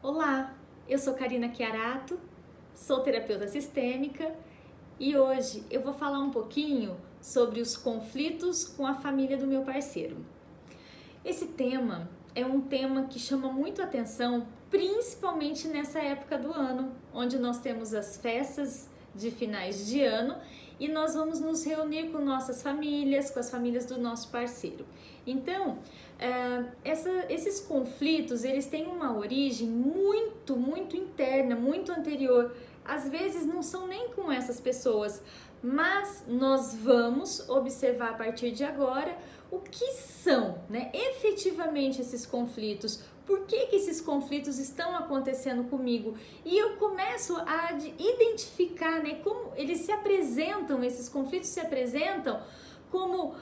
Olá, eu sou Karina Chiarato, sou terapeuta sistêmica e hoje eu vou falar um pouquinho sobre os conflitos com a família do meu parceiro. Esse tema é um tema que chama muito atenção, principalmente nessa época do ano, onde nós temos as festas de finais de ano e nós vamos nos reunir com nossas famílias, com as famílias do nosso parceiro. Então, esses conflitos, eles têm uma origem muito interna, muito anterior. Às vezes não são nem com essas pessoas, mas nós vamos observar a partir de agora o que são, efetivamente esses conflitos. Por que esses conflitos estão acontecendo comigo? E eu começo a identificar, como eles se apresentam, esses conflitos se apresentam como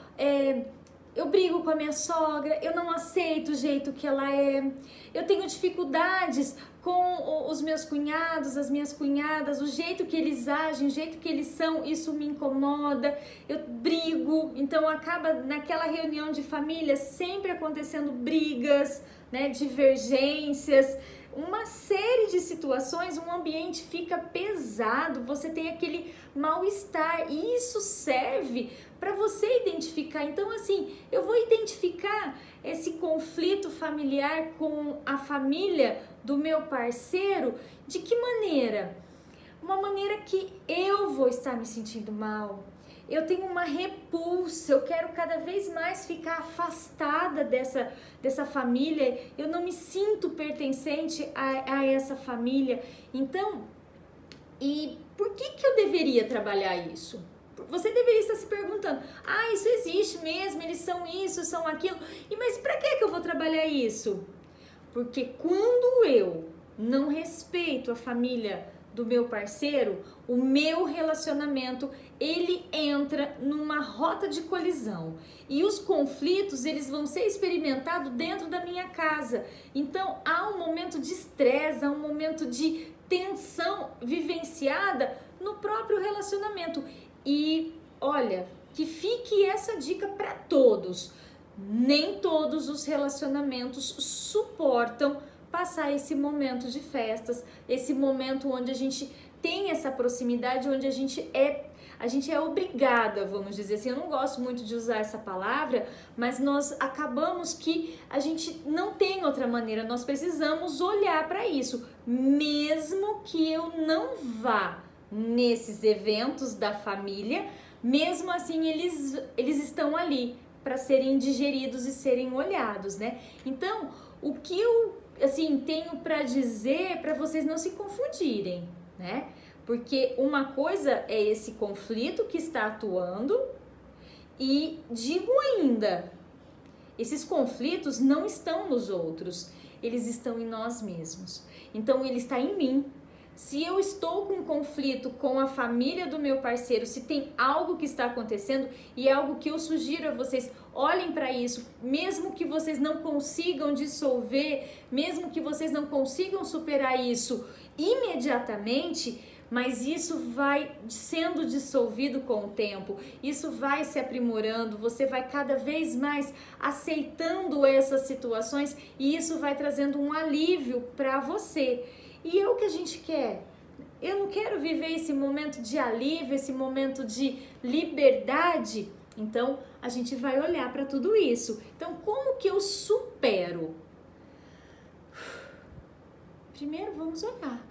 eu brigo com a minha sogra, eu não aceito o jeito que ela é, eu tenho dificuldades com os meus cunhados, as minhas cunhadas, o jeito que eles agem, o jeito que eles são, isso me incomoda, eu brigo, então acaba naquela reunião de família sempre acontecendo brigas, divergências, uma série de situações, um ambiente fica pesado, você tem aquele mal-estar e isso serve para você identificar. Então, assim, eu vou identificar esse conflito familiar com a família do meu parceiro de que maneira? Uma maneira que eu vou estar me sentindo mal. Eu tenho uma repulsa, eu quero cada vez mais ficar afastada dessa família, eu não me sinto pertencente a essa família. Então, e por que eu deveria trabalhar isso? Você deveria estar se perguntando, isso existe mesmo, eles são isso, são aquilo, mas para que eu vou trabalhar isso? Porque quando eu não respeito a família do meu parceiro, o meu relacionamento, ele entra numa rota de colisão e os conflitos, eles vão ser experimentados dentro da minha casa. Então, há um momento de estresse, há um momento de tensão vivenciada no próprio relacionamento. E olha, que fique essa dica para todos. Nem todos os relacionamentos suportam passar esse momento de festas, esse momento onde a gente tem essa proximidade, onde a gente é obrigada, vamos dizer assim. Eu não gosto muito de usar essa palavra, mas nós acabamos que a gente não tem outra maneira, nós precisamos olhar para isso, mesmo que eu não vá nesses eventos da família, mesmo assim eles estão ali para serem digeridos e serem olhados, Então, o que eu tenho para dizer para vocês não se confundirem, Porque uma coisa é esse conflito que está atuando e digo ainda, esses conflitos não estão nos outros, eles estão em nós mesmos. Então, ele está em mim. Se eu estou com conflito com a família do meu parceiro, se tem algo que está acontecendo e é algo que eu sugiro a vocês, olhem para isso, mesmo que vocês não consigam dissolver, mesmo que vocês não consigam superar isso imediatamente, mas isso vai sendo dissolvido com o tempo, isso vai se aprimorando, você vai cada vez mais aceitando essas situações e isso vai trazendo um alívio para você. E é o que a gente quer. Eu não quero viver esse momento de alívio, esse momento de liberdade. Então, a gente vai olhar para tudo isso. Então, como que eu supero? Primeiro, vamos olhar.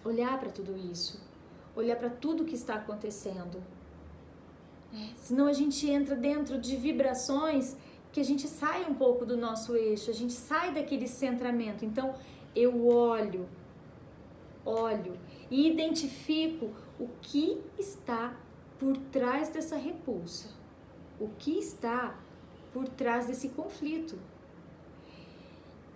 Olhar para tudo isso. Olhar para tudo que está acontecendo. Senão a gente entra dentro de vibrações que a gente sai um pouco do nosso eixo, a gente sai daquele centramento. Então, eu olho e identifico o que está por trás dessa repulsa, o que está por trás desse conflito.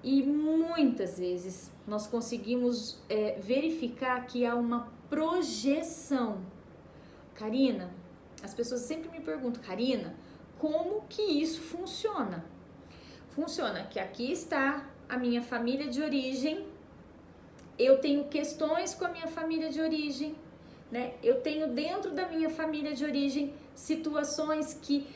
E muitas vezes nós conseguimos verificar que há uma projeção. Karina, as pessoas sempre me perguntam, Karina, como que isso funciona? Funciona que aqui está a minha família de origem, eu tenho questões com a minha família de origem, Eu tenho dentro da minha família de origem situações que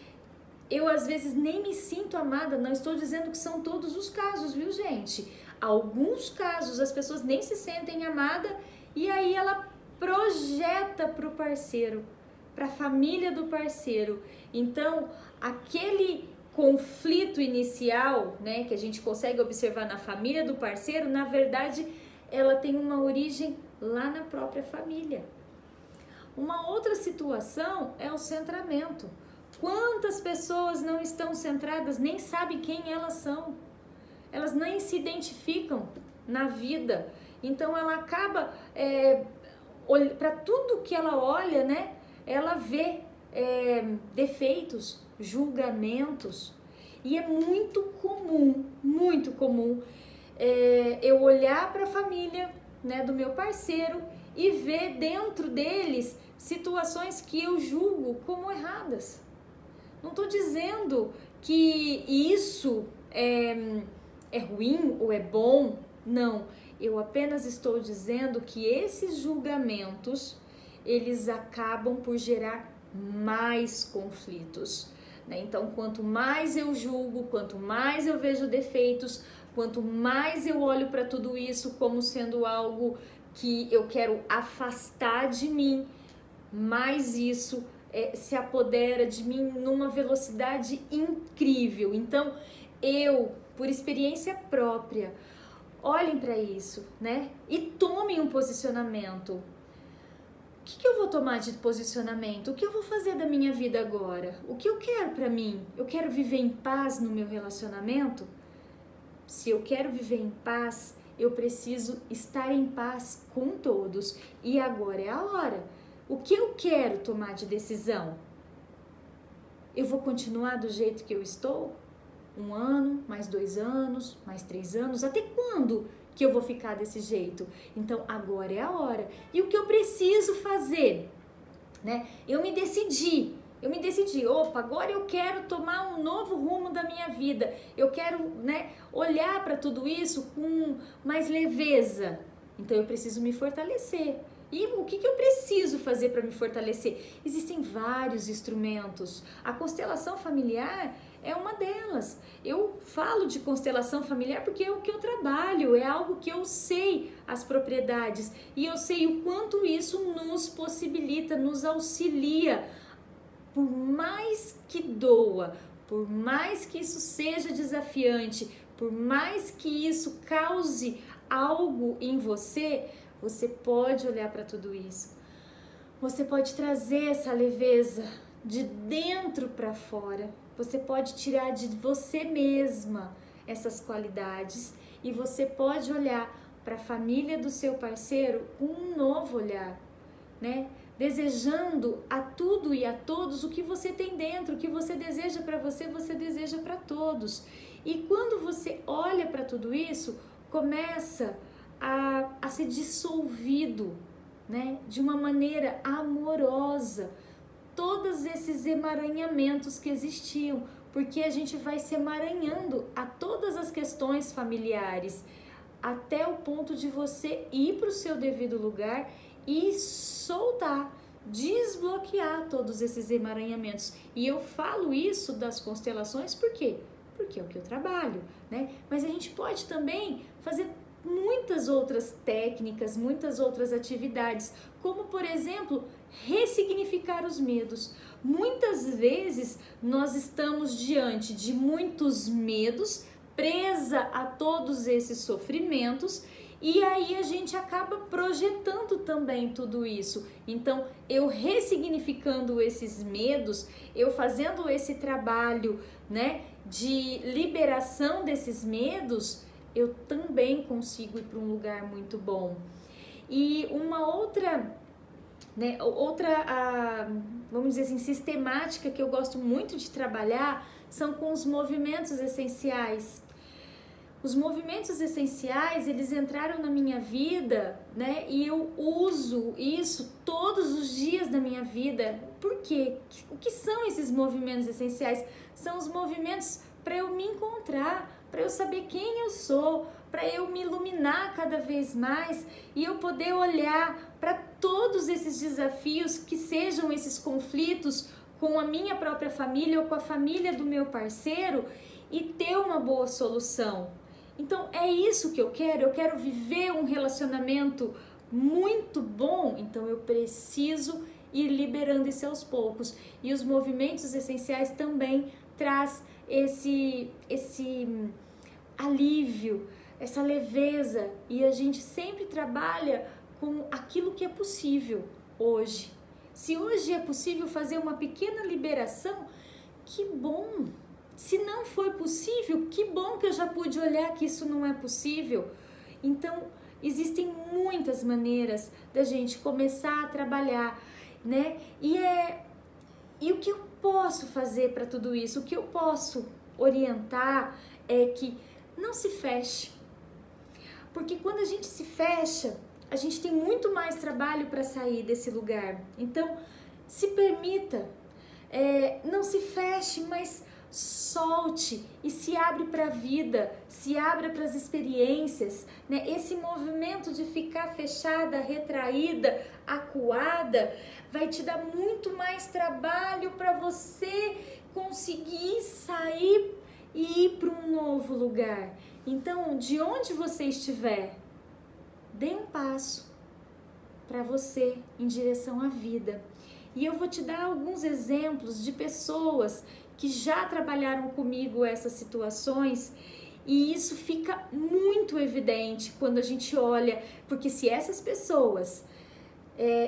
eu às vezes nem me sinto amada, não estou dizendo que são todos os casos, viu, gente? Alguns casos as pessoas nem se sentem amadas e aí ela projeta para o parceiro, para a família do parceiro. Então, aquele conflito inicial, né, que a gente consegue observar na família do parceiro, na verdade, ela tem uma origem lá na própria família. Uma outra situação é o centramento. Quantas pessoas não estão centradas, nem sabem quem elas são? Elas nem se identificam na vida. Então ela acaba, para tudo que ela olha, né, ela vê defeitos, julgamentos. E é muito comum eu olhar para a família, né, do meu parceiro e ver dentro deles situações que eu julgo como erradas. Não estou dizendo que isso é ruim ou é bom, não. Eu apenas estou dizendo que esses julgamentos, eles acabam por gerar mais conflitos, né? Então, quanto mais eu julgo, quanto mais eu vejo defeitos, quanto mais eu olho para tudo isso como sendo algo que eu quero afastar de mim, mais isso se apodera de mim numa velocidade incrível. Então, eu, por experiência própria, olhem para isso, né? E tomem um posicionamento. O que eu vou tomar de posicionamento? O que eu vou fazer da minha vida agora? O que eu quero para mim? Eu quero viver em paz no meu relacionamento? Se eu quero viver em paz, eu preciso estar em paz com todos. E agora é a hora. O que eu quero tomar de decisão? Eu vou continuar do jeito que eu estou? 1 ano, mais 2 anos, mais 3 anos? Até quando que eu vou ficar desse jeito? Então, agora é a hora. E o que eu preciso fazer? Né? Eu me decidi, opa, agora eu quero tomar um novo rumo da minha vida. Eu quero, né, olhar para tudo isso com mais leveza. Então, eu preciso me fortalecer. E o que eu preciso fazer para me fortalecer? Existem vários instrumentos. A constelação familiar é uma delas. Eu falo de constelação familiar porque é o que eu trabalho, é algo que eu sei as propriedades e eu sei o quanto isso nos possibilita, nos auxilia. Por mais que doa, por mais que isso seja desafiante, por mais que isso cause algo em você, você pode olhar para tudo isso. Você pode trazer essa leveza de dentro para fora. Você pode tirar de você mesma essas qualidades e você pode olhar para a família do seu parceiro com um novo olhar, né? Desejando a tudo e a todos o que você tem dentro, o que você deseja para você, você deseja para todos. E quando você olha para tudo isso, começa a ser dissolvido, né? De uma maneira amorosa, todos esses emaranhamentos que existiam, porque a gente vai se emaranhando a todas as questões familiares, até o ponto de você ir para o seu devido lugar e soltar, desbloquear todos esses emaranhamentos. E eu falo isso das constelações por quê? Porque é o que eu trabalho, né? Mas a gente pode também fazer muitas outras técnicas, muitas outras atividades, como por exemplo, ressignificar os medos. Muitas vezes nós estamos diante de muitos medos, presa a todos esses sofrimentos, e aí a gente acaba projetando também tudo isso. Então, eu ressignificando esses medos, eu fazendo esse trabalho, né, de liberação desses medos, eu também consigo ir para um lugar muito bom. E uma outra, né, vamos dizer assim, sistemática que eu gosto muito de trabalhar são com os movimentos essenciais. Os movimentos essenciais, eles entraram na minha vida, né, e eu uso isso todos os dias da minha vida. Por quê? O que são esses movimentos essenciais? São os movimentos para eu me encontrar, para eu saber quem eu sou, para eu me iluminar cada vez mais e eu poder olhar para todos esses desafios, que sejam esses conflitos com a minha própria família ou com a família do meu parceiro, e ter uma boa solução. Então é isso que eu quero viver um relacionamento muito bom, então eu preciso ir liberando isso aos poucos. E os movimentos essenciais também traz esse alívio, essa leveza, e a gente sempre trabalha com aquilo que é possível hoje. Se hoje é possível fazer uma pequena liberação, que bom! Se não foi possível, que bom que eu já pude olhar que isso não é possível. Então, existem muitas maneiras da gente começar a trabalhar, né? E o que eu posso fazer para tudo isso? O que eu posso orientar é que não se feche. Porque quando a gente se fecha, a gente tem muito mais trabalho para sair desse lugar. Então, se permita, não se feche, mas solte e se abre para a vida, se abra para as experiências, né? Esse movimento de ficar fechada, retraída, acuada, vai te dar muito mais trabalho para você conseguir sair e ir para um novo lugar. Então, de onde você estiver, dê um passo para você em direção à vida. E eu vou te dar alguns exemplos de pessoas que já trabalharam comigo essas situações, e isso fica muito evidente quando a gente olha, porque se essas pessoas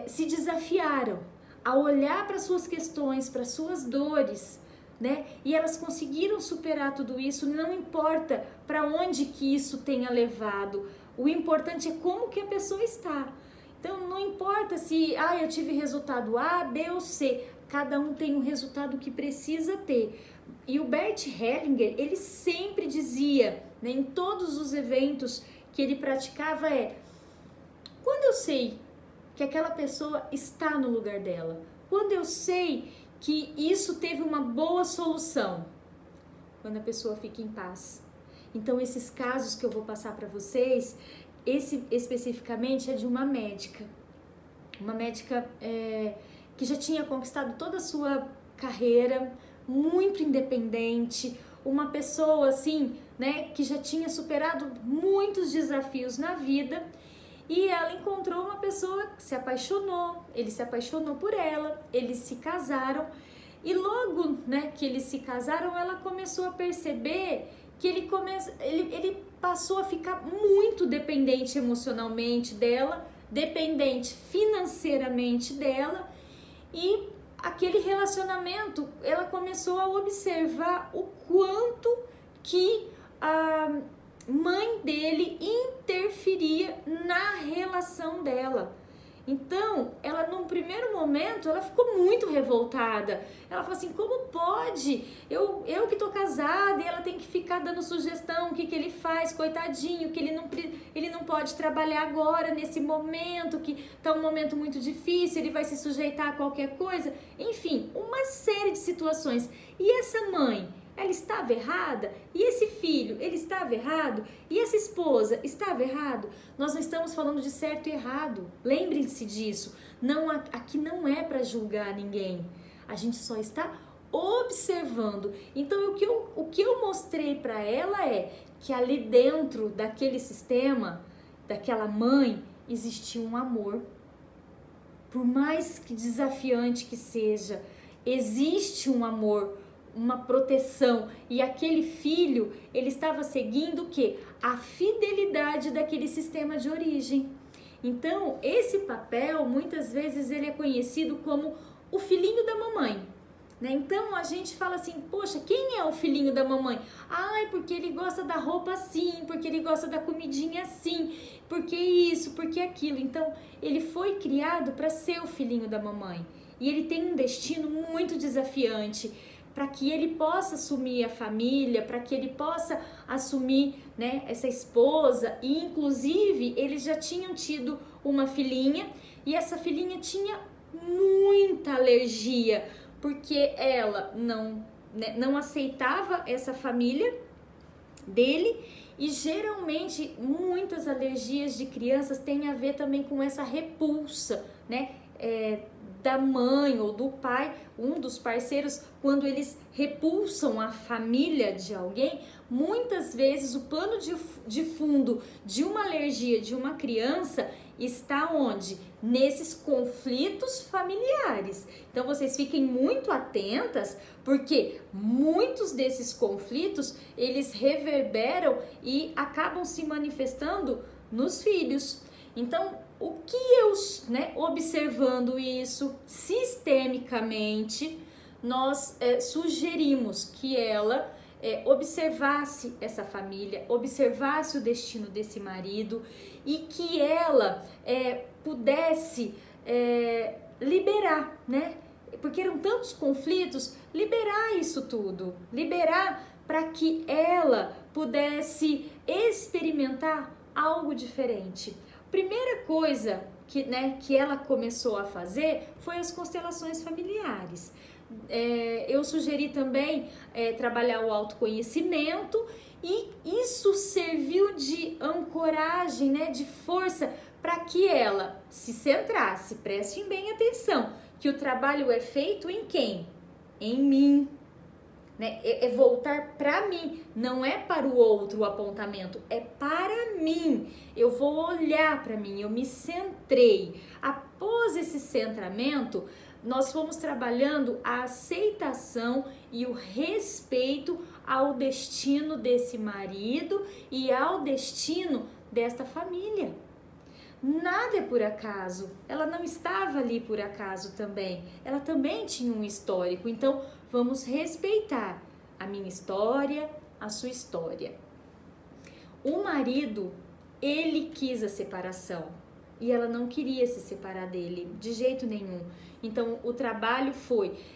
se desafiaram a olhar para suas questões, para suas dores, né, e elas conseguiram superar tudo isso, não importa para onde que isso tenha levado, o importante é como que a pessoa está. Então não importa se eu tive resultado A, B ou C, cada um tem o resultado que precisa ter. E o Bert Hellinger, ele sempre dizia, né, em todos os eventos que ele praticava, quando eu sei que aquela pessoa está no lugar dela, quando eu sei que isso teve uma boa solução, quando a pessoa fica em paz. Então esses casos que eu vou passar para vocês, esse especificamente é de uma médica que já tinha conquistado toda a sua carreira, muito independente, uma pessoa assim, né, que já tinha superado muitos desafios na vida, e ela encontrou uma pessoa que se apaixonou, ele se apaixonou por ela, eles se casaram, e logo, né, que eles se casaram, ela começou a perceber que ele passou a ficar muito dependente emocionalmente dela, dependente financeiramente dela, e aquele relacionamento, ela começou a observar o quanto que a mãe dele interferia na relação dela. Então, ela num primeiro momento, ela ficou muito revoltada. Ela falou assim, como pode? Eu que tô casada e ela tem que ficar dando sugestão, o que ele faz, coitadinho, que ele não pode trabalhar agora, nesse momento, que tá um momento muito difícil, ele vai se sujeitar a qualquer coisa. Enfim, uma série de situações. E essa mãe, ela estava errada? E esse filho, ele estava errado? E essa esposa, estava errado? Nós não estamos falando de certo e errado. Lembrem-se disso. Aqui não é para julgar ninguém. A gente só está observando. Então, o que eu mostrei para ela é que ali dentro daquele sistema, daquela mãe, existia um amor. Por mais que desafiante que seja, existe um amor, uma proteção, e aquele filho, ele estava seguindo o quê? A fidelidade daquele sistema de origem. Então, esse papel, muitas vezes, ele é conhecido como o filhinho da mamãe, né? Então, a gente fala assim, poxa, quem é o filhinho da mamãe? Porque ele gosta da roupa assim, porque ele gosta da comidinha assim, porque isso, porque aquilo. Então, ele foi criado para ser o filhinho da mamãe, e ele tem um destino muito desafiante, para que ele possa assumir a família, para que ele possa assumir, né, essa esposa, e inclusive eles já tinham tido uma filhinha, e essa filhinha tinha muita alergia, porque ela não aceitava essa família dele, e geralmente muitas alergias de crianças têm a ver também com essa repulsa, né? da mãe ou do pai, um dos parceiros, quando eles repulsam a família de alguém, muitas vezes o pano de fundo de uma alergia de uma criança está onde? Nesses conflitos familiares. Então vocês fiquem muito atentas, porque muitos desses conflitos, eles reverberam e acabam se manifestando nos filhos. Então, o que eu, observando isso sistemicamente, nós sugerimos que ela observasse essa família, observasse o destino desse marido e que ela pudesse liberar, né? Porque eram tantos conflitos, liberar isso tudo, liberar para que ela pudesse experimentar algo diferente. Primeira coisa que ela começou a fazer foi as constelações familiares. Eu sugeri também trabalhar o autoconhecimento e isso serviu de ancoragem, de força para que ela se centrasse. Prestem bem atenção, que o trabalho é feito em quem? Em mim. É voltar para mim, não é para o outro o apontamento, é para mim. Eu vou olhar para mim, eu me centrei. Após esse centramento, nós fomos trabalhando a aceitação e o respeito ao destino desse marido e ao destino desta família. Nada é por acaso, ela não estava ali por acaso também, ela também tinha um histórico, então vamos respeitar a minha história, a sua história. O marido, ele quis a separação e ela não queria se separar dele de jeito nenhum. Então o trabalho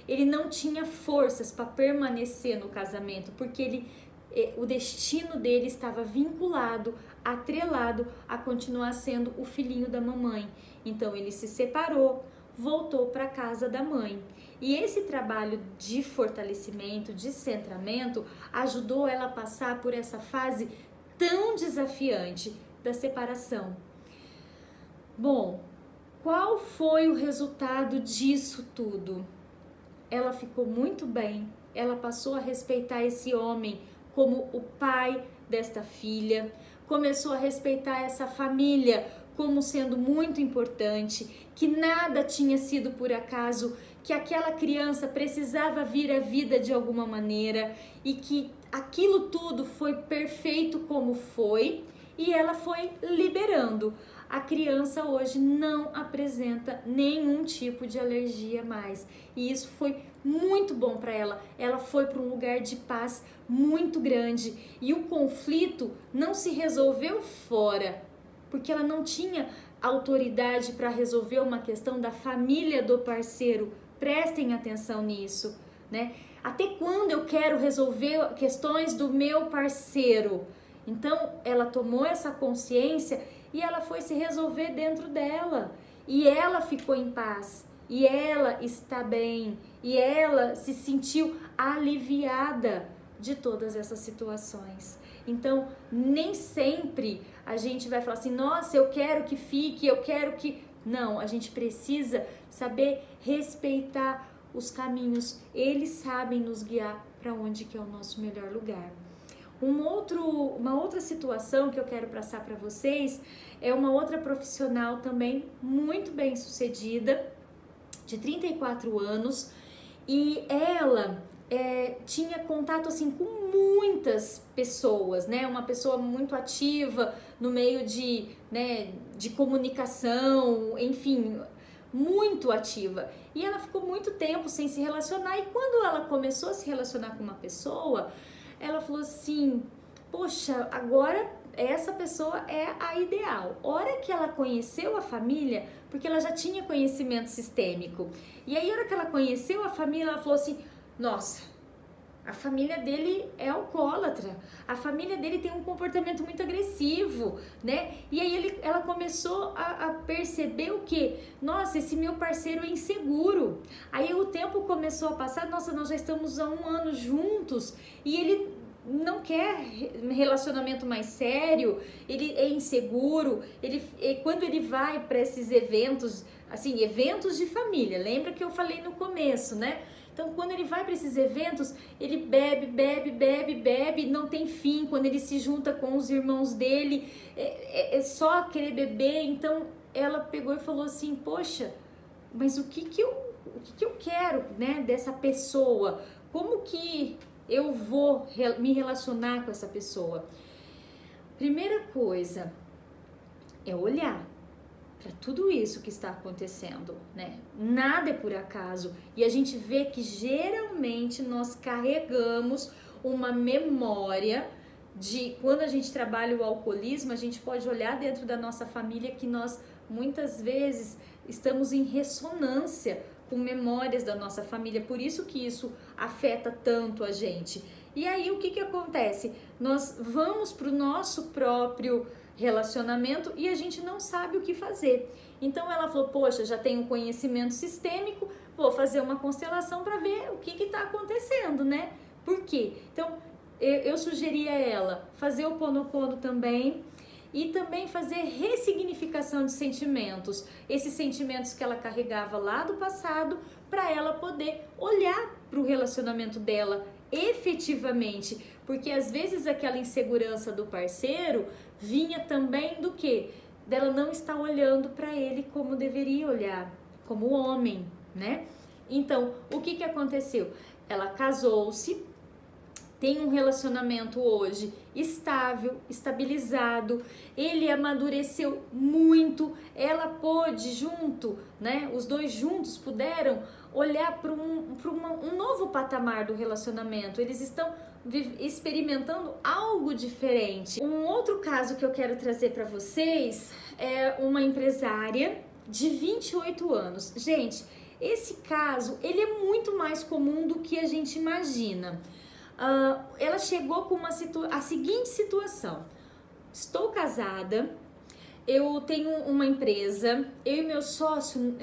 ele não tinha forças para permanecer no casamento, porque o destino dele estava vinculado, atrelado a continuar sendo o filhinho da mamãe. Então ele se separou, voltou para a casa da mãe. E esse trabalho de fortalecimento, de centramento, ajudou ela a passar por essa fase tão desafiante da separação. Bom, qual foi o resultado disso tudo? Ela ficou muito bem, ela passou a respeitar esse homem como o pai desta filha, começou a respeitar essa família como sendo muito importante, que nada tinha sido por acaso, que aquela criança precisava vir à vida de alguma maneira e que aquilo tudo foi perfeito como foi, e ela foi liberando. A criança hoje não apresenta nenhum tipo de alergia mais, e isso foi muito bom para ela. Ela foi para um lugar de paz muito grande e o conflito não se resolveu fora, porque ela não tinha autoridade para resolver uma questão da família do parceiro. Prestem atenção nisso, Até quando eu quero resolver questões do meu parceiro? Então ela tomou essa consciência e ela foi se resolver dentro dela, e ela ficou em paz, e ela está bem, e ela se sentiu aliviada de todas essas situações. Então, nem sempre a gente vai falar assim, nossa, eu quero que fique, eu quero que... Não, a gente precisa saber respeitar os caminhos, eles sabem nos guiar para onde que é o nosso melhor lugar. Uma outra situação que eu quero passar para vocês é uma outra profissional também muito bem sucedida, de 34 anos, e ela tinha contato assim com muitas pessoas, uma pessoa muito ativa no meio de comunicação, enfim, muito ativa. E ela ficou muito tempo sem se relacionar, e quando ela começou a se relacionar com uma pessoa, ela falou assim, poxa, agora essa pessoa é a ideal. A hora que ela conheceu a família, porque ela já tinha conhecimento sistêmico, e aí a hora que ela conheceu a família, ela falou assim, nossa, a família dele é alcoólatra, a família dele tem um comportamento muito agressivo, E aí ela começou a perceber o quê? Nossa, esse meu parceiro é inseguro. Aí o tempo começou a passar, nossa, nós já estamos há 1 ano juntos e ele não quer relacionamento mais sério, ele é inseguro, quando ele vai para esses eventos, assim, eventos de família, lembra que eu falei no começo, né? Então, quando ele vai para esses eventos, ele bebe, não tem fim. Quando ele se junta com os irmãos dele, é só querer beber. Então, ela pegou e falou assim, poxa, mas o que eu quero, né, dessa pessoa? Como que eu vou me relacionar com essa pessoa? Primeira coisa é olhar para tudo isso que está acontecendo, né? Nada é por acaso. E a gente vê que geralmente nós carregamos uma memória de quando a gente trabalha o alcoolismo, a gente pode olhar dentro da nossa família que nós muitas vezes estamos em ressonância com memórias da nossa família, por isso que isso afeta tanto a gente. E aí o que acontece? Nós vamos para o nosso próprio relacionamento e a gente não sabe o que fazer. Então ela falou, poxa, já tenho conhecimento sistêmico, vou fazer uma constelação para ver o que está acontecendo, né? Por quê? Então eu sugeri a ela fazer o Ho'oponopono também, e também fazer ressignificação de sentimentos, esses sentimentos que ela carregava lá do passado, para ela poder olhar para o relacionamento dela efetivamente, porque às vezes aquela insegurança do parceiro vinha também do quê? Dela não estar olhando para ele como deveria olhar, como homem, né? Então, o que aconteceu? Ela casou-se, tem um relacionamento hoje estável, estabilizado, ele amadureceu muito, ela pôde junto, né? Os dois juntos puderam olhar para um novo patamar do relacionamento, eles estão experimentando algo diferente. Um outro caso que eu quero trazer para vocês é uma empresária de 28 anos. Gente, esse caso, ele é muito mais comum do que a gente imagina. Ela chegou com a seguinte situação: estou casada, eu tenho uma empresa, eu e meu sócio,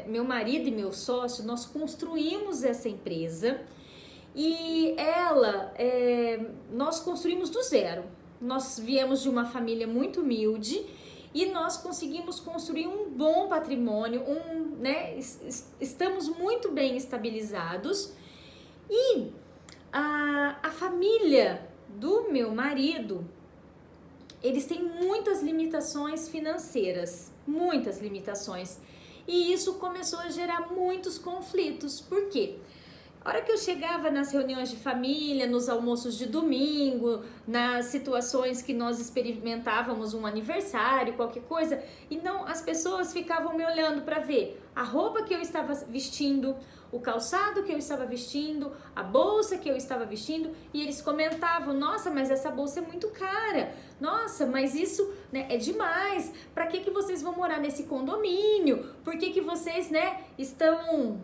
meu marido e meu sócio, nós construímos essa empresa e nós construímos do zero. Nós viemos de uma família muito humilde e nós conseguimos construir um bom patrimônio, estamos muito bem estabilizados e a família do meu marido, eles têm muitas limitações financeiras, muitas limitações, e isso começou a gerar muitos conflitos. Por quê? A hora que eu chegava nas reuniões de família, nos almoços de domingo, nas situações que nós experimentávamos um aniversário, qualquer coisa, então as pessoas ficavam me olhando para ver a roupa que eu estava vestindo, o calçado que eu estava vestindo, a bolsa que eu estava vestindo, e eles comentavam: nossa, mas essa bolsa é muito cara, nossa, mas isso, né, é demais, para que vocês vão morar nesse condomínio, por que vocês, né, estão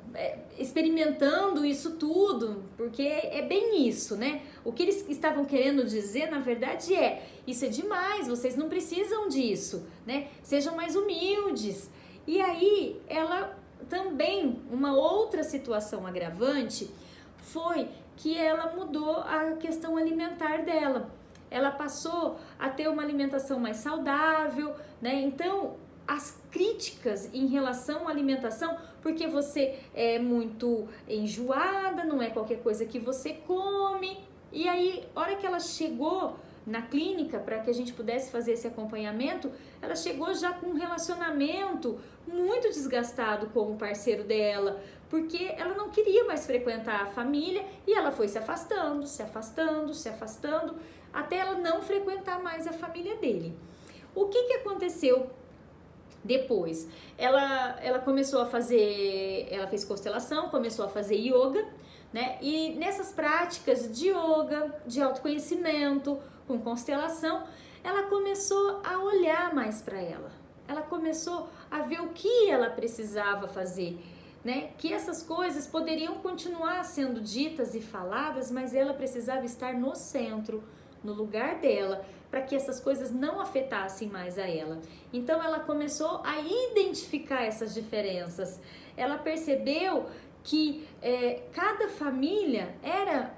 experimentando isso tudo, porque é bem isso, né, o que eles estavam querendo dizer, na verdade, isso é demais, vocês não precisam disso, né, sejam mais humildes. E aí, ela também, uma outra situação agravante foi que ela mudou a questão alimentar dela. Ela passou a ter uma alimentação mais saudável, né? Então, as críticas em relação à alimentação, porque você é muito enjoada, não é qualquer coisa que você come. E aí, a hora que ela chegou na clínica para que a gente pudesse fazer esse acompanhamento, ela chegou já com um relacionamento muito desgastado com o parceiro dela, porque ela não queria mais frequentar a família e ela foi se afastando, até ela não frequentar mais a família dele. O que aconteceu depois? Ela começou a fazer, ela fez constelação, começou a fazer yoga, né? E nessas práticas de yoga, de autoconhecimento, com constelação, ela começou a olhar mais para ela. Ela começou a ver o que ela precisava fazer, né? Que essas coisas poderiam continuar sendo ditas e faladas, mas ela precisava estar no centro, no lugar dela, para que essas coisas não afetassem mais a ela. Então ela começou a identificar essas diferenças. Ela percebeu que cada família era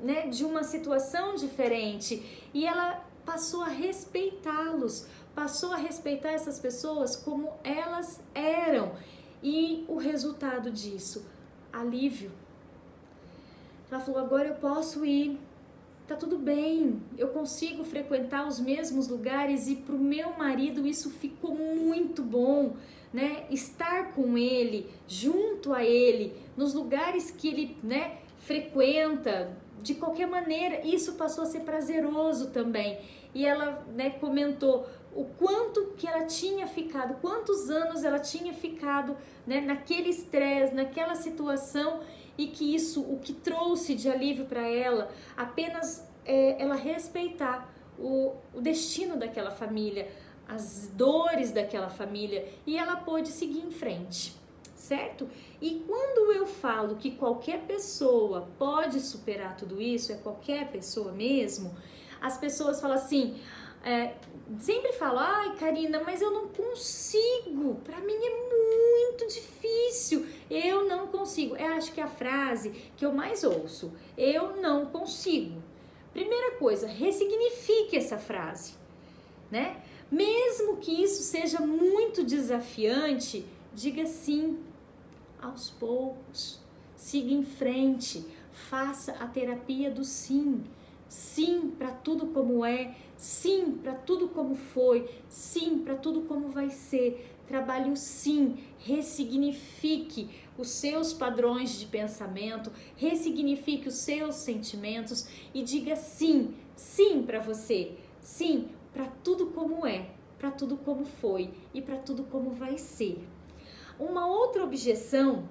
né, de uma situação diferente, e ela passou a respeitá-los, passou a respeitar essas pessoas como elas eram. E o resultado disso? Alívio. Ela falou, agora eu posso ir, tá tudo bem, eu consigo frequentar os mesmos lugares, e pro meu marido isso ficou muito bom, né? Estar com ele, junto a ele, nos lugares que ele, né, frequenta, de qualquer maneira, isso passou a ser prazeroso também. E ela, né, comentou o quanto que ela tinha ficado, quantos anos ela tinha ficado, né, naquele estresse, naquela situação, e que isso, o que trouxe de alívio para ela, apenas ela respeitar o destino daquela família, as dores daquela família, e ela pôde seguir em frente, certo? E quando eu falo que qualquer pessoa pode superar tudo isso, é qualquer pessoa mesmo, as pessoas falam assim, sempre falam, ai Karina, mas eu não consigo, pra mim é muito difícil, eu não consigo. Eu acho que é a frase que eu mais ouço, eu não consigo. Primeira coisa, ressignifique essa frase, né? Mesmo que isso seja muito desafiante, diga sim, aos poucos, siga em frente, faça a terapia do sim. Sim para tudo como é, sim para tudo como foi, sim para tudo como vai ser. Trabalhe o sim, ressignifique os seus padrões de pensamento, ressignifique os seus sentimentos e diga sim, sim para você, sim para tudo como é, para tudo como foi e para tudo como vai ser. Uma outra objeção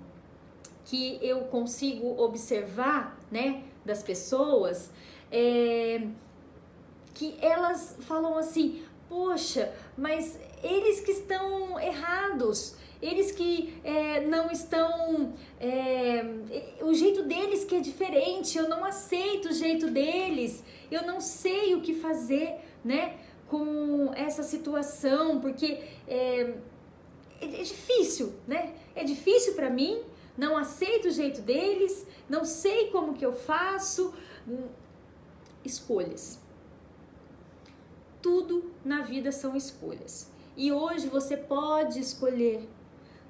que eu consigo observar, né, das pessoas que elas falam assim, poxa, mas eles que estão errados, eles que não estão, o jeito deles que é diferente, eu não aceito o jeito deles, eu não sei o que fazer, né, com essa situação, porque é difícil, né, é difícil para mim, não aceito o jeito deles, não sei como que eu faço. Escolhas. Tudo na vida são escolhas. E hoje você pode escolher.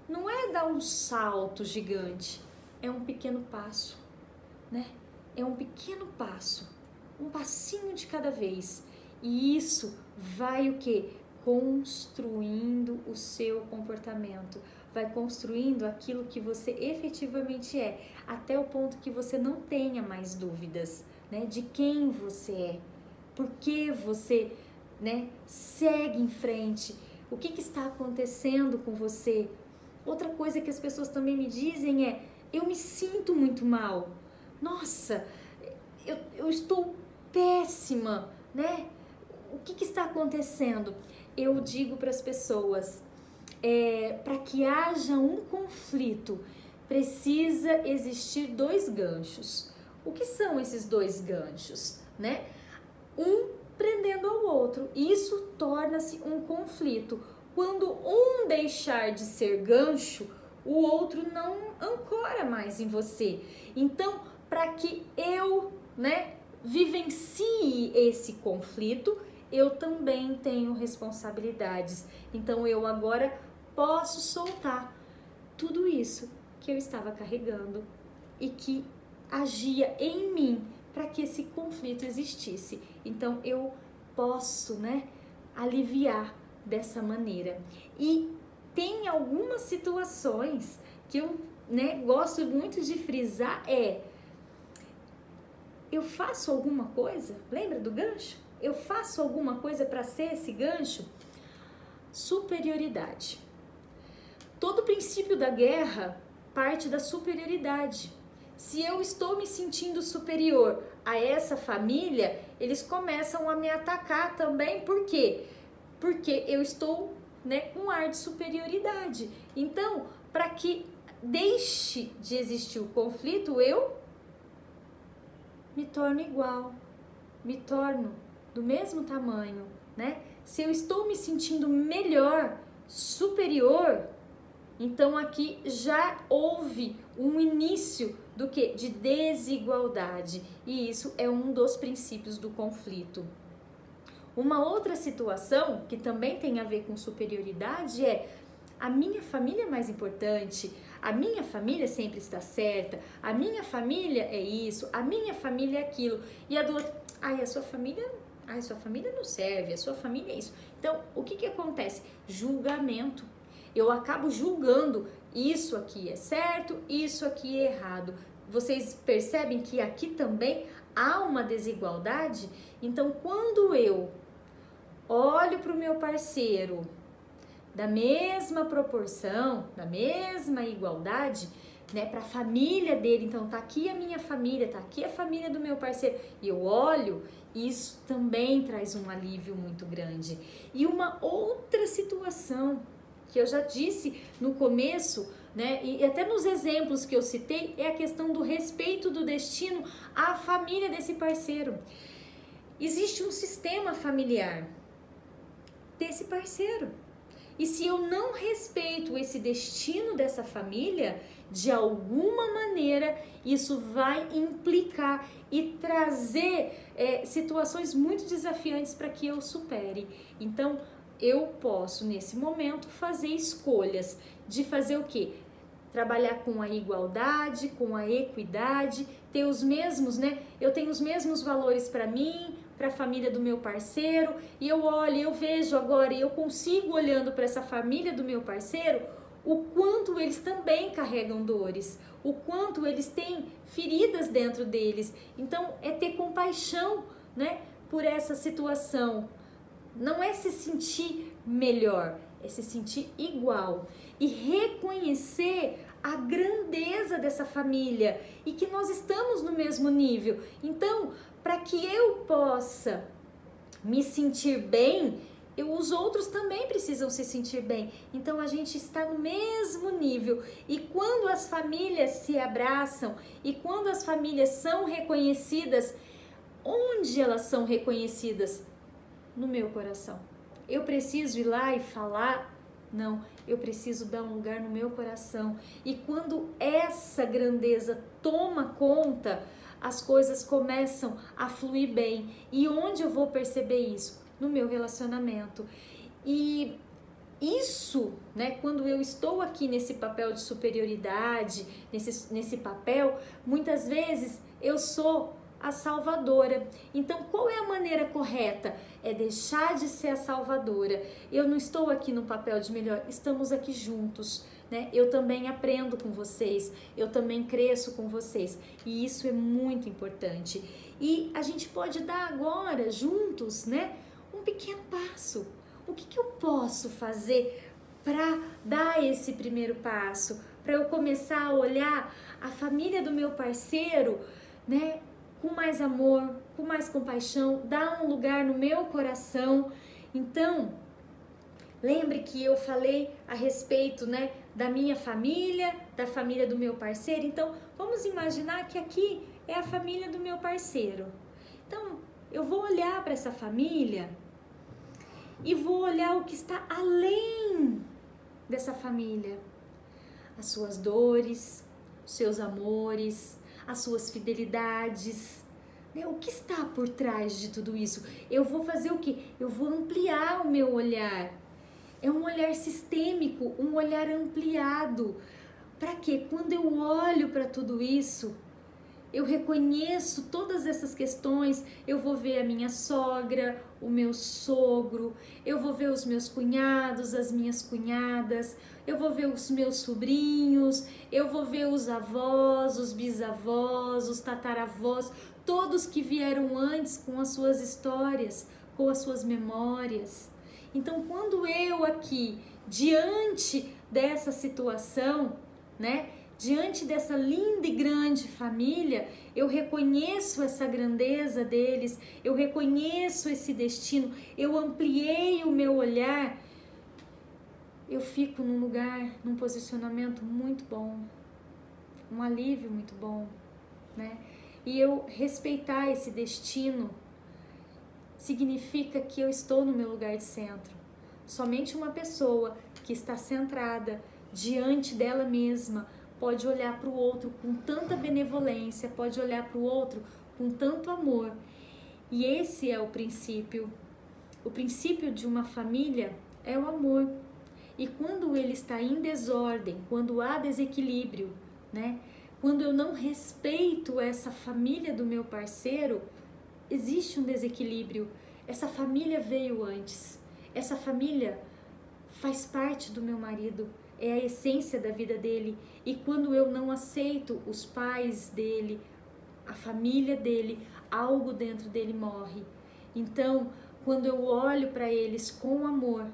Não é dar um salto gigante, é um pequeno passo, né? É um pequeno passo, um passinho de cada vez. E isso vai o quê? Construindo o seu comportamento, vai construindo aquilo que você efetivamente é, até o ponto que você não tenha mais dúvidas, né, de quem você é, por que você, né, segue em frente, o que está acontecendo com você. Outra coisa que as pessoas também me dizem é, eu me sinto muito mal, nossa, eu estou péssima, né, o que está acontecendo? Eu digo para as pessoas, para que haja um conflito, precisa existir dois ganchos. O que são esses dois ganchos, né? Um prendendo ao outro. Isso torna-se um conflito. Quando um deixar de ser gancho, o outro não ancora mais em você. Então, para que eu, né, vivencie esse conflito, eu também tenho responsabilidades. Então, eu agora posso soltar tudo isso que eu estava carregando e que agia em mim para que esse conflito existisse. Então eu posso, né, aliviar dessa maneira. E tem algumas situações que eu, né, gosto muito de frisar, eu faço alguma coisa, lembra do gancho? Eu faço alguma coisa para ser esse gancho? Superioridade. Todo princípio da guerra parte da superioridade. Se eu estou me sentindo superior a essa família, eles começam a me atacar também. Por quê? Porque eu estou, né, com um ar de superioridade. Então, para que deixe de existir o conflito, eu me torno igual, me torno do mesmo tamanho, né? Se eu estou me sentindo melhor, superior, Então aqui já houve um início do que? De desigualdade, e isso é um dos princípios do conflito. Uma outra situação que também tem a ver com superioridade é: a minha família é mais importante, a minha família sempre está certa, a minha família é isso, a minha família é aquilo, e a do outro, a sua família não serve, a sua família é isso. Então, o que acontece? Julgamento. Eu acabo julgando, isso aqui é certo, isso aqui é errado. Vocês percebem que aqui também há uma desigualdade? Então, quando eu olho para o meu parceiro da mesma proporção, da mesma igualdade, né, para a família dele, então tá aqui a minha família, tá aqui a família do meu parceiro, e eu olho, isso também traz um alívio muito grande. E uma outra situação que eu já disse no começo, né, e até nos exemplos que eu citei, é a questão do respeito do destino à família desse parceiro. Existe um sistema familiar desse parceiro. E se eu não respeito esse destino dessa família, de alguma maneira isso vai implicar e trazer situações muito desafiantes para que eu supere. Então, eu posso, nesse momento, fazer escolhas de fazer o quê? Trabalhar com a igualdade, com a equidade, ter os mesmos, né? Eu tenho os mesmos valores para mim, para a família do meu parceiro, e eu olho, eu vejo agora, e eu consigo, olhando para essa família do meu parceiro, o quanto eles também carregam dores, o quanto eles têm feridas dentro deles. Então, é ter compaixão, né, por essa situação. Não é se sentir melhor, é se sentir igual e reconhecer a grandeza dessa família e que nós estamos no mesmo nível. Então, para que eu possa me sentir bem, os outros também precisam se sentir bem. Então, a gente está no mesmo nível. E quando as famílias se abraçam e quando as famílias são reconhecidas, onde elas são reconhecidas? No meu coração. Eu preciso ir lá e falar? Não, eu preciso dar um lugar no meu coração. E quando essa grandeza toma conta, as coisas começam a fluir bem. E onde eu vou perceber isso? No meu relacionamento. E isso, né, quando eu estou aqui nesse papel de superioridade, nesse papel, muitas vezes eu sou a salvadora. Então, qual é a maneira correta? É deixar de ser a salvadora. Eu não estou aqui no papel de melhor, estamos aqui juntos, né? Eu também aprendo com vocês, eu também cresço com vocês, e isso é muito importante. E a gente pode dar agora, juntos, né, um pequeno passo. O que eu posso fazer para dar esse primeiro passo? Para eu começar a olhar a família do meu parceiro, né, com mais amor, com mais compaixão, dar um lugar no meu coração. Então, lembre que eu falei a respeito, né, da minha família, da família do meu parceiro. Então, vamos imaginar que aqui é a família do meu parceiro. Então, eu vou olhar para essa família e vou olhar o que está além dessa família. As suas dores, os seus amores, as suas fidelidades, né? O que está por trás de tudo isso? Eu vou fazer o quê? Eu vou ampliar o meu olhar. É um olhar sistêmico, um olhar ampliado. Para quê? Quando eu olho para tudo isso, eu reconheço todas essas questões, eu vou ver a minha sogra, o meu sogro, eu vou ver os meus cunhados, as minhas cunhadas, eu vou ver os meus sobrinhos, eu vou ver os avós, os bisavós, os tataravós, todos que vieram antes com as suas histórias, com as suas memórias. Então, quando eu aqui, diante dessa situação, né, diante dessa linda e grande família, eu reconheço essa grandeza deles, eu reconheço esse destino, eu ampliei o meu olhar, eu fico num lugar, num posicionamento muito bom, um alívio muito bom, né? E eu respeitar esse destino significa que eu estou no meu lugar de centro. Somente uma pessoa que está centrada diante dela mesma, pode olhar para o outro com tanta benevolência, pode olhar para o outro com tanto amor. E esse é o princípio. O princípio de uma família é o amor. E quando ele está em desordem, quando há desequilíbrio, né? Quando eu não respeito essa família do meu parceiro, existe um desequilíbrio. Essa família veio antes. Essa família faz parte do meu marido, é a essência da vida dele. E quando eu não aceito os pais dele, a família dele, algo dentro dele morre. Então, quando eu olho para eles com amor,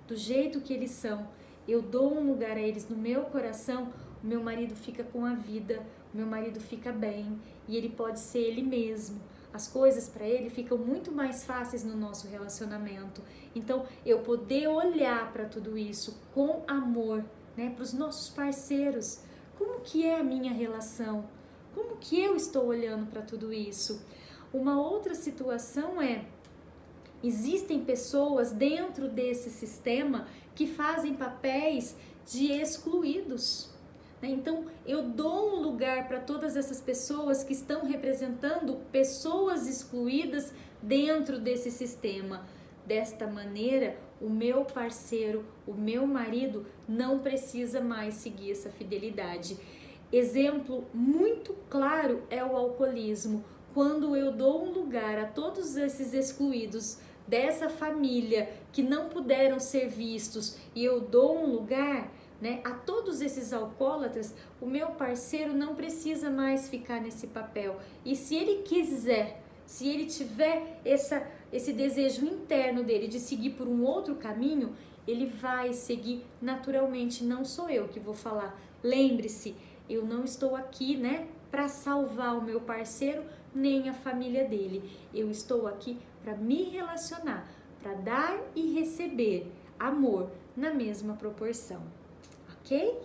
do jeito que eles são, eu dou um lugar a eles no meu coração, o meu marido fica com a vida, o meu marido fica bem e ele pode ser ele mesmo. As coisas para ele ficam muito mais fáceis no nosso relacionamento. Então, eu poder olhar para tudo isso com amor, né, para os nossos parceiros. Como que é a minha relação? Como que eu estou olhando para tudo isso? Uma outra situação é, existem pessoas dentro desse sistema que fazem papéis de excluídos. Então, eu dou um lugar para todas essas pessoas que estão representando pessoas excluídas dentro desse sistema. Desta maneira, o meu parceiro, o meu marido, não precisa mais seguir essa fidelidade. Exemplo muito claro é o alcoolismo. Quando eu dou um lugar a todos esses excluídos dessa família que não puderam ser vistos e eu dou um lugar, né, a todos esses alcoólatras, o meu parceiro não precisa mais ficar nesse papel. E se ele quiser, se ele tiver esse desejo interno dele de seguir por um outro caminho, ele vai seguir naturalmente, não sou eu que vou falar. Lembre-se, eu não estou aqui, né, para salvar o meu parceiro nem a família dele. Eu estou aqui para me relacionar, para dar e receber amor na mesma proporção. Ok?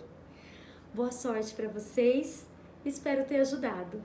Boa sorte para vocês, espero ter ajudado.